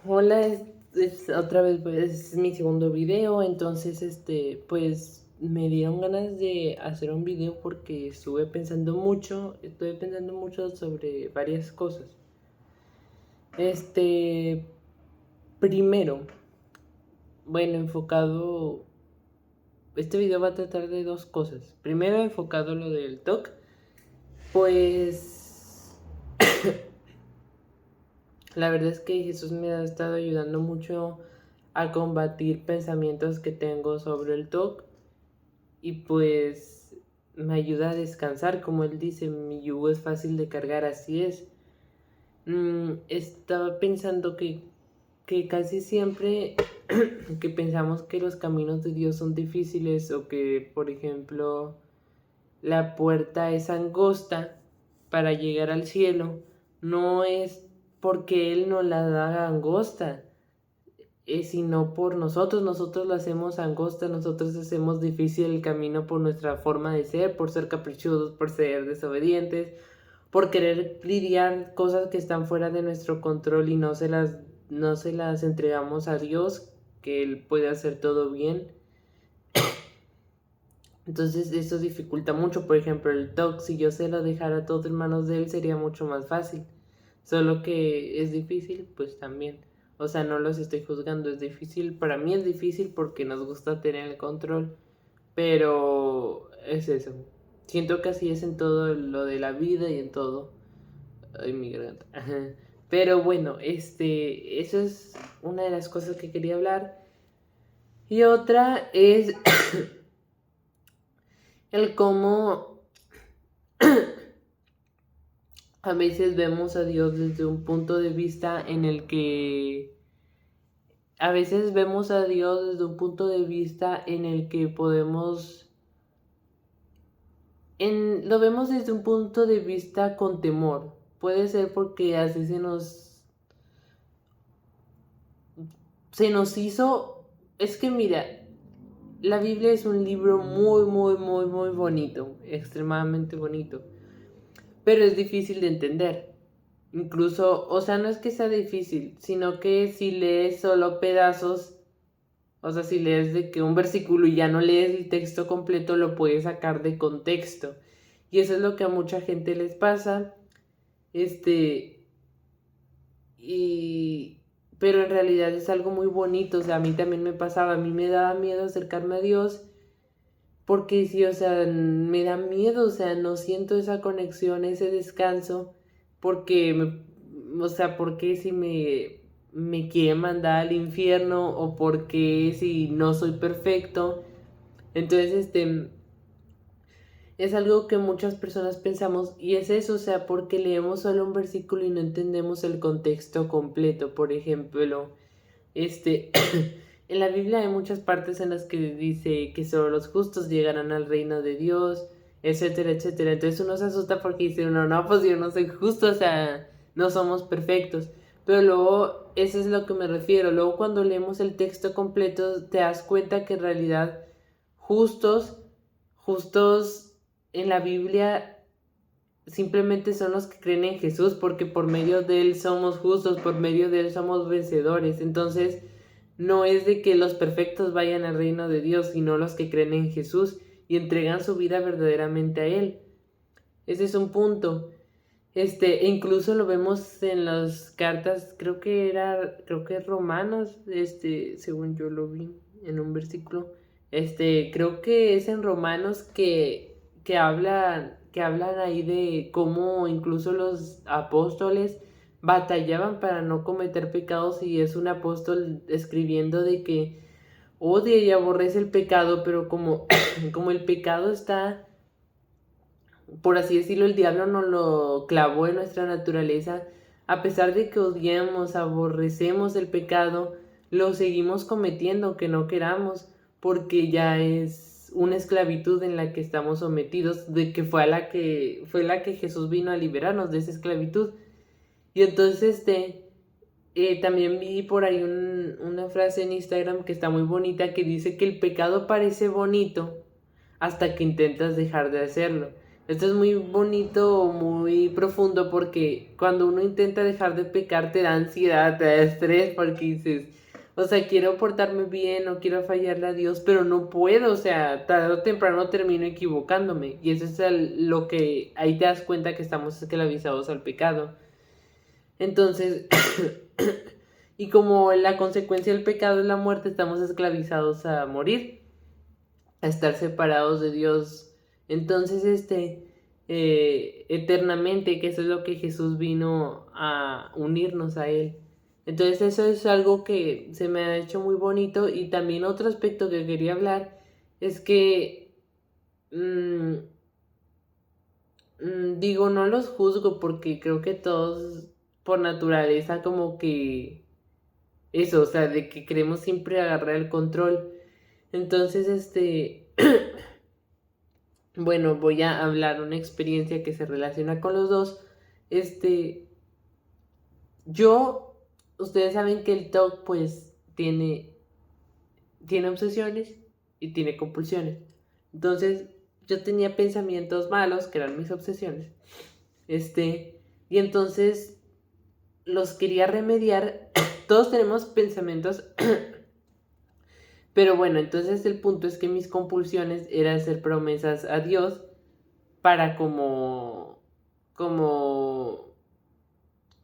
Hola, otra vez, pues, es mi segundo video, entonces, pues, me dieron ganas de hacer un video porque estuve pensando mucho sobre varias cosas. Este, primero, bueno, este video va a tratar de dos cosas. Primero, enfocado lo del TOC, pues, la verdad es que Jesús me ha estado ayudando mucho a combatir pensamientos que tengo sobre el TOC. Y pues me ayuda a descansar, como él dice, mi yugo es fácil de cargar, así es. Estaba pensando que casi siempre que pensamos que los caminos de Dios son difíciles o que, por ejemplo, la puerta es angosta para llegar al cielo, no es porque Él no la da angosta, sino por nosotros lo hacemos angosta, nosotros hacemos difícil el camino por nuestra forma de ser, por ser caprichosos, por ser desobedientes, por querer lidiar cosas que están fuera de nuestro control y no se las entregamos a Dios, que Él puede hacer todo bien. Entonces eso dificulta mucho, por ejemplo, el TOC, si yo se lo dejara todo en manos de Él sería mucho más fácil. Solo que es difícil, pues también. O sea, no los estoy juzgando, es difícil. Para mí es difícil porque nos gusta tener el control. Pero es eso. Siento que así es en todo lo de la vida y en todo. Ay, mi garganta. Pero bueno, eso es una de las cosas que quería hablar. Y otra es el cómo a veces vemos a Dios desde un punto de vista en el que a veces vemos a Dios desde un punto de vista en el que lo vemos desde un punto de vista con temor. Puede ser porque así se nos hizo, es que mira, la Biblia es un libro muy, muy, muy, muy bonito, extremadamente bonito, pero es difícil de entender. Incluso, o sea, no es que sea difícil, sino que si lees solo pedazos, o sea, si lees de que un versículo y ya no lees el texto completo, lo puedes sacar de contexto. Y eso es lo que a mucha gente les pasa. Este, y, pero en realidad es algo muy bonito. O sea, a mí también me pasaba, a mí me daba miedo acercarme a Dios. Porque sí, o sea, me da miedo, o sea, no siento esa conexión, ese descanso. Porque, o sea, porque si me quiere mandar al infierno o porque si no soy perfecto. Entonces, es algo que muchas personas pensamos y es eso, o sea, porque leemos solo un versículo y no entendemos el contexto completo. Por ejemplo, este, en la Biblia hay muchas partes en las que dice que solo los justos llegarán al reino de Dios, etcétera, etcétera. Entonces uno se asusta porque dice uno, no, pues yo no soy justo, o sea, no somos perfectos. Pero luego, eso es lo que me refiero. Luego cuando leemos el texto completo, te das cuenta que en realidad justos, justos en la Biblia simplemente son los que creen en Jesús, porque por medio de Él somos justos, por medio de Él somos vencedores. Entonces, no es de que los perfectos vayan al reino de Dios, sino los que creen en Jesús y entregan su vida verdaderamente a Él. Ese es un punto. E incluso lo vemos en las cartas, creo que Romanos, según yo lo vi en un versículo, creo que es en Romanos que hablan ahí de cómo incluso los apóstoles batallaban para no cometer pecados y es un apóstol escribiendo de que odia y aborrece el pecado, pero como, como el pecado está, por así decirlo, el diablo nos lo clavó en nuestra naturaleza, a pesar de que odiamos, aborrecemos el pecado, lo seguimos cometiendo aunque no queramos, porque ya es una esclavitud en la que estamos sometidos, de que fue la que Jesús vino a liberarnos de esa esclavitud. Y entonces también vi por ahí una frase en Instagram que está muy bonita que dice que el pecado parece bonito hasta que intentas dejar de hacerlo. Esto es muy bonito, muy profundo, porque cuando uno intenta dejar de pecar te da ansiedad, te da estrés, porque dices, o sea, quiero portarme bien, no quiero fallarle a Dios, pero no puedo, o sea, tarde o temprano termino equivocándome. Y eso es lo que ahí te das cuenta que estamos esclavizados al pecado. Entonces, y como la consecuencia del pecado es la muerte, estamos esclavizados a morir, a estar separados de Dios. Entonces, eternamente, que eso es lo que Jesús vino a unirnos a Él. Entonces, eso es algo que se me ha hecho muy bonito. Y también otro aspecto que quería hablar es que, mmm, digo, no los juzgo porque creo que todos por naturaleza como que eso, o sea, de que queremos siempre agarrar el control. Entonces, bueno, voy a hablar una experiencia que se relaciona con los dos. Este, yo, ustedes saben que el TOC pues tiene obsesiones y tiene compulsiones. Entonces, yo tenía pensamientos malos, que eran mis obsesiones. Y entonces los quería remediar. Todos tenemos pensamientos. Pero bueno, entonces el punto es que mis compulsiones era hacer promesas a Dios para como,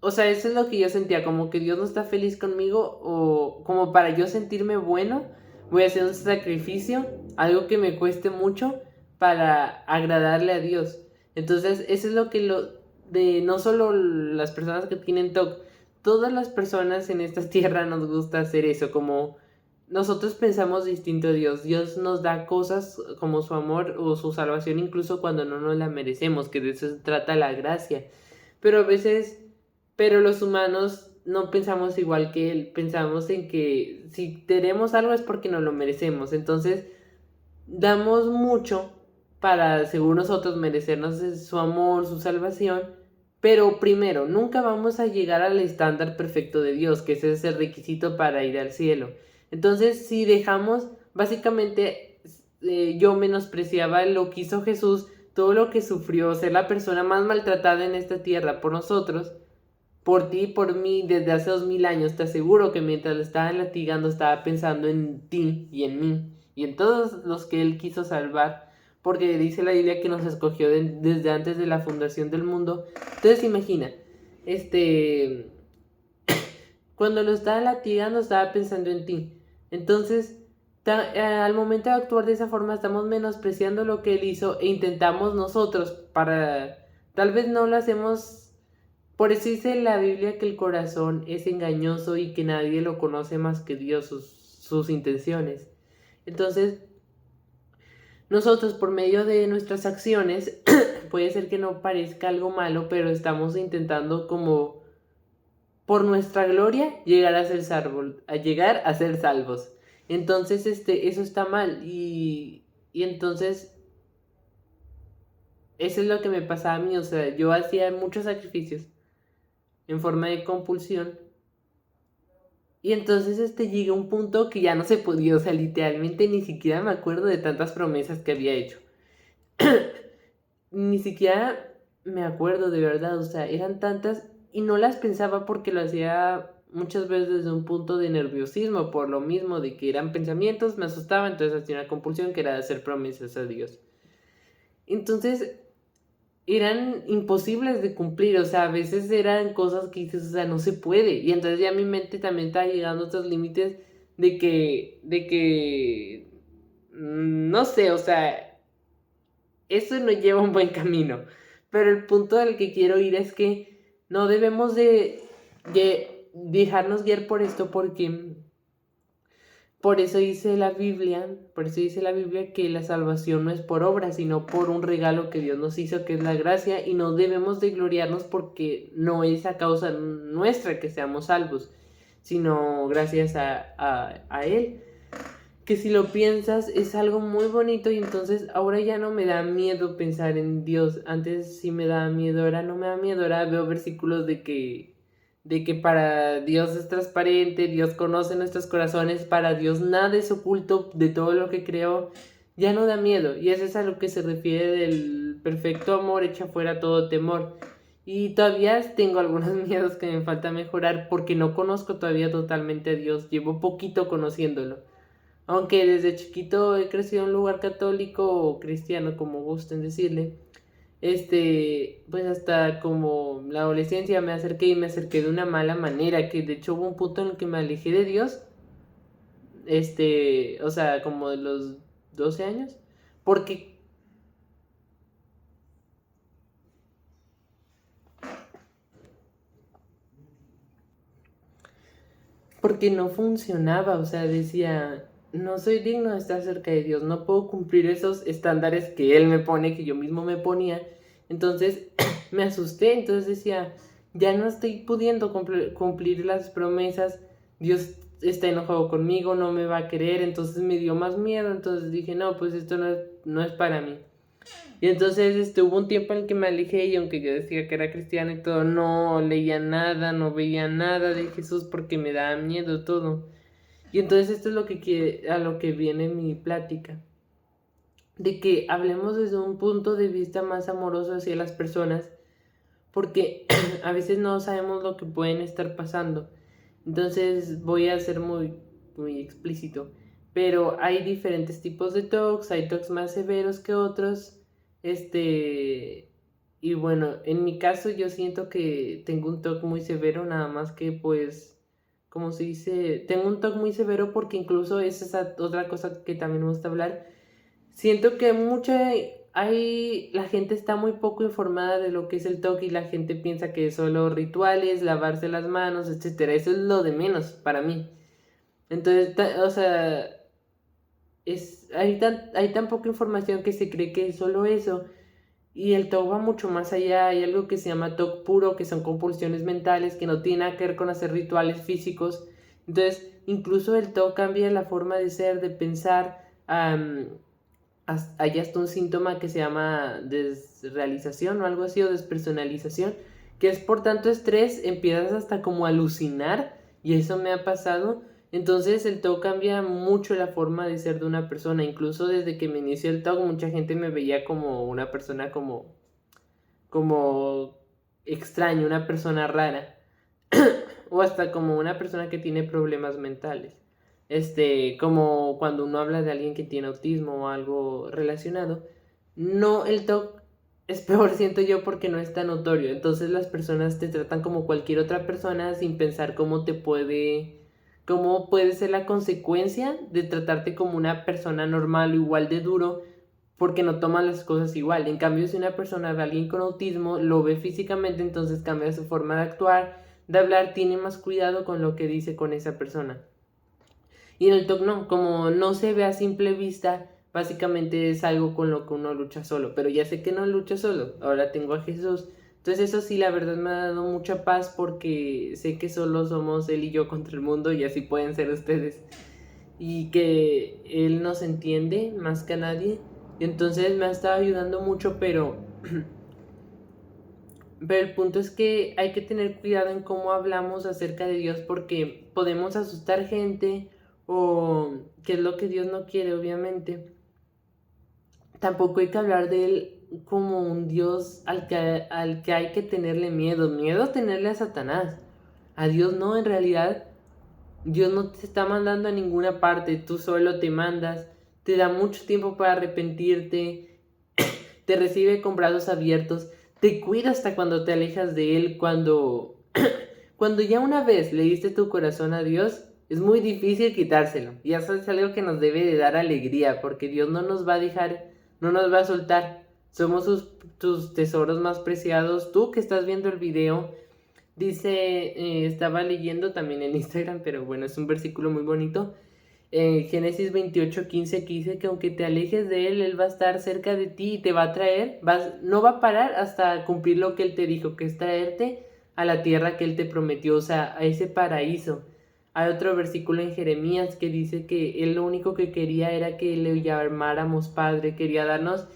o sea, eso es lo que yo sentía, como que Dios no está feliz conmigo o como para yo sentirme bueno, voy a hacer un sacrificio, algo que me cueste mucho para agradarle a Dios. Entonces, eso es lo que de no solo las personas que tienen TOC, todas las personas en esta tierra nos gusta hacer eso, como nosotros pensamos distinto a Dios. Dios nos da cosas como su amor o su salvación incluso cuando no nos la merecemos, que de eso se trata la gracia. Pero a veces, pero los humanos no pensamos igual que Él. Pensamos en que si tenemos algo es porque nos lo merecemos. Entonces, damos mucho para, según nosotros, merecernos su amor, su salvación. Pero primero, nunca vamos a llegar al estándar perfecto de Dios, que ese es el requisito para ir al cielo. Entonces, si dejamos, básicamente, yo menospreciaba lo que hizo Jesús, todo lo que sufrió, ser la persona más maltratada en esta tierra por nosotros, por ti y por mí, desde hace 2000 años. Te aseguro que mientras lo estaban latigando, estaba pensando en ti y en mí y en todos los que Él quiso salvar, porque dice la Biblia que nos escogió desde antes de la fundación del mundo. Entonces, imagina, este cuando lo estaba latigando estaba pensando en ti. Entonces, al momento de actuar de esa forma estamos menospreciando lo que Él hizo e intentamos nosotros para... Tal vez no lo hacemos... Por eso dice la Biblia que el corazón es engañoso y que nadie lo conoce más que Dios, sus intenciones. Entonces, nosotros por medio de nuestras acciones, puede ser que no parezca algo malo, pero estamos intentando como por nuestra gloria llegar a ser salvos, a llegar a ser salvos. Entonces, eso está mal y entonces eso es lo que me pasaba a mí, o sea, yo hacía muchos sacrificios en forma de compulsión y entonces llega un punto que ya no se podía, o sea, literalmente ni siquiera me acuerdo de tantas promesas que había hecho. Ni siquiera me acuerdo de verdad, o sea, eran tantas y no las pensaba porque lo hacía muchas veces desde un punto de nerviosismo, por lo mismo de que eran pensamientos, me asustaba, entonces hacía una compulsión que era de hacer promesas a Dios. Entonces eran imposibles de cumplir, o sea, a veces eran cosas que dices, o sea, no se puede, y entonces ya mi mente también estaba llegando a otros límites no sé, o sea, eso no lleva un buen camino. Pero el punto al que quiero ir es que no debemos de dejarnos guiar por esto porque por eso dice la Biblia que la salvación no es por obra, sino por un regalo que Dios nos hizo, que es la gracia, y no debemos de gloriarnos porque no es a causa nuestra que seamos salvos, sino gracias a Él. Que si lo piensas es algo muy bonito y entonces ahora ya no me da miedo pensar en Dios. Antes sí me daba miedo, ahora no me da miedo, ahora veo versículos de que para Dios es transparente, Dios conoce nuestros corazones, para Dios nada es oculto de todo lo que creó. ya no da miedo. Y eso es a lo que se refiere del perfecto amor echa fuera todo temor. Y todavía tengo algunos miedos que me falta mejorar porque no conozco todavía totalmente a Dios. Llevo poquito conociéndolo. Aunque desde chiquito he crecido en un lugar católico o cristiano, como gusten decirle. Pues hasta como la adolescencia me acerqué y me acerqué de una mala manera, que de hecho hubo un punto en el que me alejé de Dios, o sea, como de los 12 años, porque, porque no funcionaba, o sea, decía, no soy digno de estar cerca de Dios, no puedo cumplir esos estándares que Él me pone, que yo mismo me ponía, entonces me asusté, entonces decía, ya no estoy pudiendo cumplir las promesas, Dios está enojado conmigo, no me va a querer, entonces me dio más miedo, entonces dije, no, pues esto no es para mí. Y entonces hubo un tiempo en el que me alejé y aunque yo decía que era cristiano y todo, no leía nada, no veía nada de Jesús porque me daba miedo todo. Y entonces esto es a lo que viene mi plática, de que hablemos desde un punto de vista más amoroso hacia las personas, porque a veces no sabemos lo que pueden estar pasando. Entonces voy a ser muy explícito, pero hay diferentes tipos de TOCs, hay TOCs más severos que otros, y bueno, en mi caso yo siento que tengo un TOC muy severo, nada más que pues, como se dice, tengo un TOC muy severo porque incluso es esa otra cosa que también me gusta hablar. Siento que la gente está muy poco informada de lo que es el TOC y la gente piensa que es solo rituales, lavarse las manos, etcétera. Eso es lo de menos para mí. Entonces, o sea, hay tan poca información que se cree que es solo eso. Y el TOC va mucho más allá. Hay algo que se llama TOC puro, que son compulsiones mentales, que no tiene nada que ver con hacer rituales físicos. Entonces, incluso el TOC cambia la forma de ser, de pensar. Hay hasta un síntoma que se llama desrealización o algo así, o despersonalización, que es por tanto estrés, empiezas hasta como a alucinar, y eso me ha pasado. Entonces el TOC cambia mucho la forma de ser de una persona. Incluso desde que me inició el TOC, mucha gente me veía como una persona como extraña, una persona rara, o hasta como una persona que tiene problemas mentales. Como cuando uno habla de alguien que tiene autismo o algo relacionado. No, el TOC es peor, siento yo, porque no es tan notorio. Entonces las personas te tratan como cualquier otra persona sin pensar cómo puede ser la consecuencia de tratarte como una persona normal o igual de duro, porque no toman las cosas igual. En cambio, si una persona ve a alguien con autismo, lo ve físicamente, entonces cambia su forma de actuar, de hablar, tiene más cuidado con lo que dice con esa persona. Y en el TOC no, como no se ve a simple vista, básicamente es algo con lo que uno lucha solo. Pero ya sé que no lucho solo, ahora tengo a Jesús. Entonces eso sí, la verdad me ha dado mucha paz porque sé que solo somos Él y yo contra el mundo y así pueden ser ustedes. Y que Él nos entiende más que a nadie. Y entonces me ha estado ayudando mucho, pero el punto es que hay que tener cuidado en cómo hablamos acerca de Dios porque podemos asustar gente o que es lo que Dios no quiere, obviamente. Tampoco hay que hablar de Él como un Dios al que hay que tenerle miedo. Miedo tenerle a Satanás. A Dios no, en realidad Dios no te está mandando a ninguna parte, tú solo te mandas, te da mucho tiempo para arrepentirte, te recibe con brazos abiertos, te cuida hasta cuando te alejas de Él, cuando ya una vez le diste tu corazón a Dios, es muy difícil quitárselo. Y eso es algo que nos debe de dar alegría, porque Dios no nos va a dejar, no nos va a soltar. Somos tus tesoros más preciados. Tú que estás viendo el video, dice, estaba leyendo también en Instagram, pero bueno, es un versículo muy bonito. Génesis 28:15, que dice que aunque te alejes de Él, Él va a estar cerca de ti y te va a traer, no va a parar hasta cumplir lo que Él te dijo, que es traerte a la tierra que Él te prometió, o sea, a ese paraíso. Hay otro versículo en Jeremías que dice que Él lo único que quería era que le llamáramos Padre, quería darnos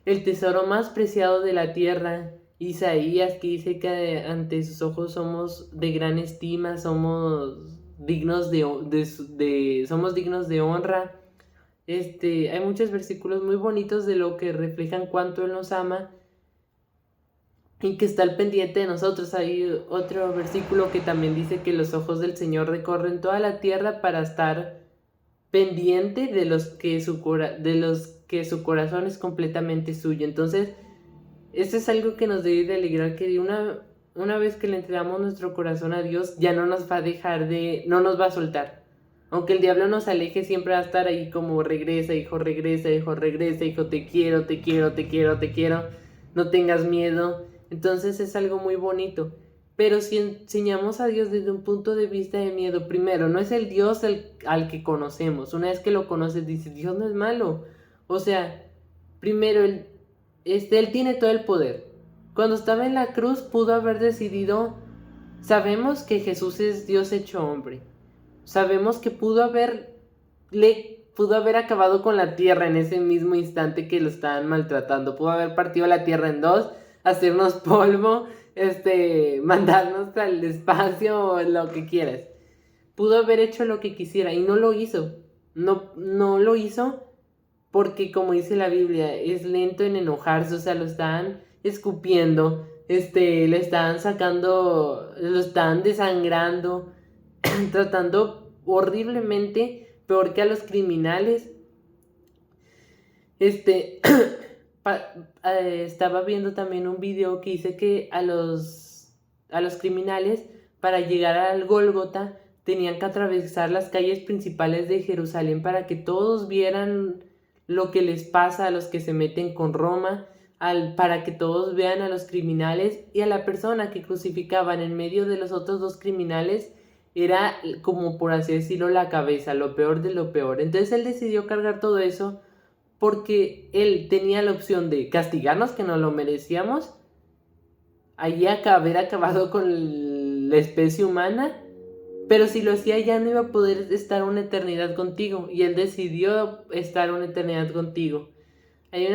el tesoro más preciado de la tierra. Isaías, que dice que ante sus ojos somos de gran estima, somos dignos somos dignos de honra. Hay muchos versículos muy bonitos de lo que reflejan cuánto Él nos ama y que está al pendiente de nosotros. Hay otro versículo que también dice que los ojos del Señor recorren toda la tierra para estar pendiente de los que su corazón es completamente suyo. Entonces, esto es algo que nos debe de alegrar, que una vez que le entregamos nuestro corazón a Dios, ya no nos va a no nos va a soltar. Aunque el diablo nos aleje, siempre va a estar ahí como regresa, hijo, regresa, hijo, regresa, hijo, te quiero, te quiero, te quiero, te quiero, no tengas miedo. Entonces es algo muy bonito. Pero si enseñamos a Dios desde un punto de vista de miedo, primero, no es el Dios al que conocemos. Una vez que lo conoces, dices, Dios no es malo. O sea, primero, Él tiene todo el poder. Cuando estaba en la cruz, pudo haber decidido, sabemos que Jesús es Dios hecho hombre. Sabemos que pudo haber acabado con la tierra en ese mismo instante que lo estaban maltratando. Pudo haber partido la tierra en dos, hacernos polvo, mandarnos al espacio o lo que quieras. Pudo haber hecho lo que quisiera y no lo hizo. No lo hizo porque, como dice la Biblia, es lento en enojarse. O sea, lo estaban escupiendo, le estaban sacando, lo estaban desangrando, tratando horriblemente, peor que a los criminales. Estaba viendo también un video que dice que a los criminales, para llegar al Gólgota, tenían que atravesar las calles principales de Jerusalén para que todos vieran lo que les pasa a los que se meten con Roma, para que todos vean a los criminales, y a la persona que crucificaban en medio de los otros dos criminales era, como por así decirlo, la cabeza, lo peor de lo peor. Entonces él decidió cargar todo eso porque él tenía la opción de castigarnos, que no lo merecíamos, allí haber acabado con la especie humana, pero si lo hacía ya no iba a poder estar una eternidad contigo, y él decidió estar una eternidad contigo. Hay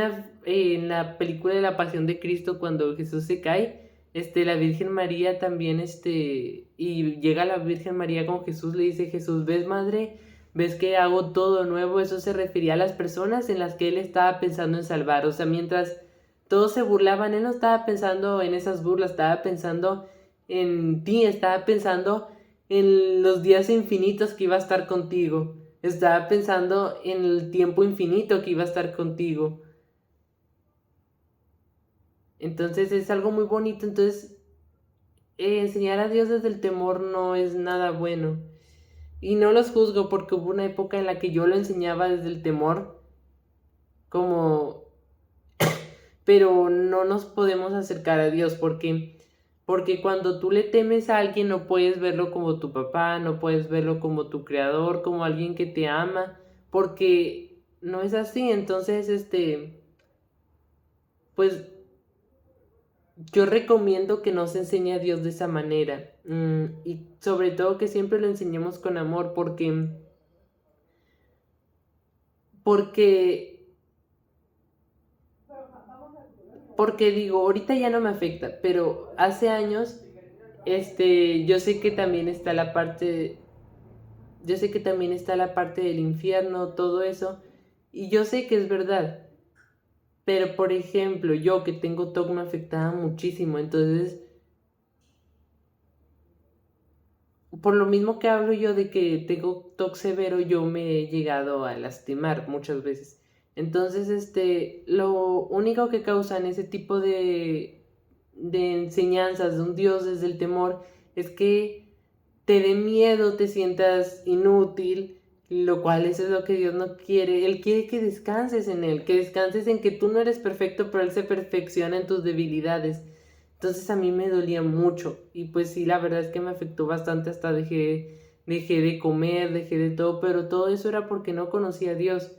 en la película de la Pasión de Cristo, cuando Jesús se cae, la Virgen María también, y llega la Virgen María con Jesús, le dice, Jesús, ¿ves, madre? ¿Ves que hago todo nuevo? Eso se refería a las personas en las que él estaba pensando en salvar. O sea, mientras todos se burlaban, él no estaba pensando en esas burlas, estaba pensando en ti, estaba pensando en los días infinitos que iba a estar contigo, estaba pensando en el tiempo infinito que iba a estar contigo. Entonces es algo muy bonito. Entonces, enseñar a Dios desde el temor no es nada bueno. Y no los juzgo, porque hubo una época en la que yo lo enseñaba desde el temor, pero no nos podemos acercar a Dios, porque cuando tú le temes a alguien no puedes verlo como tu papá, no puedes verlo como tu creador, como alguien que te ama, porque no es así. Entonces, pues yo recomiendo que nos enseñe a Dios de esa manera, y sobre todo que siempre lo enseñemos con amor, porque digo, ahorita ya no me afecta, pero hace años, yo sé que también está la parte, yo sé que también está la parte del infierno, todo eso, y yo sé que es verdad. Pero, por ejemplo, yo que tengo TOC me afectaba muchísimo. Entonces, por lo mismo que hablo yo de que tengo TOC severo, yo me he llegado a lastimar muchas veces. Entonces, lo único que causan ese tipo de enseñanzas de un Dios desde el temor es que te dé miedo, te sientas inútil, lo cual eso es lo que Dios no quiere. Él quiere que descanses en Él, que descanses en que tú no eres perfecto, pero Él se perfecciona en tus debilidades. Entonces a mí me dolía mucho, y pues sí, la verdad es que me afectó bastante, hasta dejé de comer, dejé de todo, pero todo eso era porque no conocía a Dios.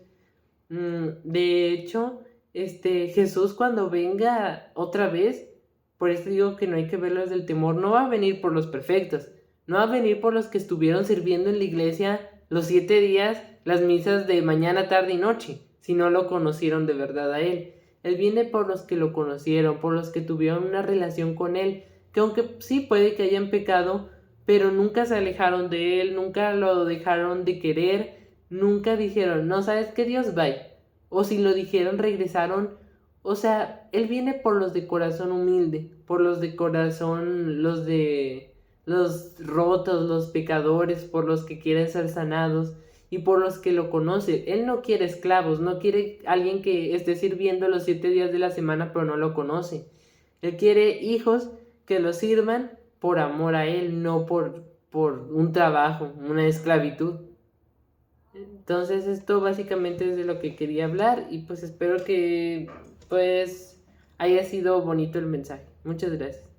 De hecho, Jesús, cuando venga otra vez, por eso digo que no hay que verlo desde el temor, no va a venir por los perfectos, no va a venir por los que estuvieron sirviendo en la iglesia los 7 días, las misas de mañana, tarde y noche, si no lo conocieron de verdad a Él. Él viene por los que lo conocieron, por los que tuvieron una relación con Él, que aunque sí puede que hayan pecado, pero nunca se alejaron de Él, nunca lo dejaron de querer, Nunca dijeron, no, ¿sabes qué, Dios? Bye. O si lo dijeron, regresaron. O sea, Él viene por los de corazón humilde, por los de corazón, los rotos, los pecadores, por los que quieren ser sanados y por los que lo conocen. Él no quiere esclavos, no quiere alguien que esté sirviendo los 7 días de la semana pero no lo conoce. Él quiere hijos que lo sirvan por amor a Él, no por un trabajo, una esclavitud. Entonces esto básicamente es de lo que quería hablar y pues espero que pues haya sido bonito el mensaje. Muchas gracias.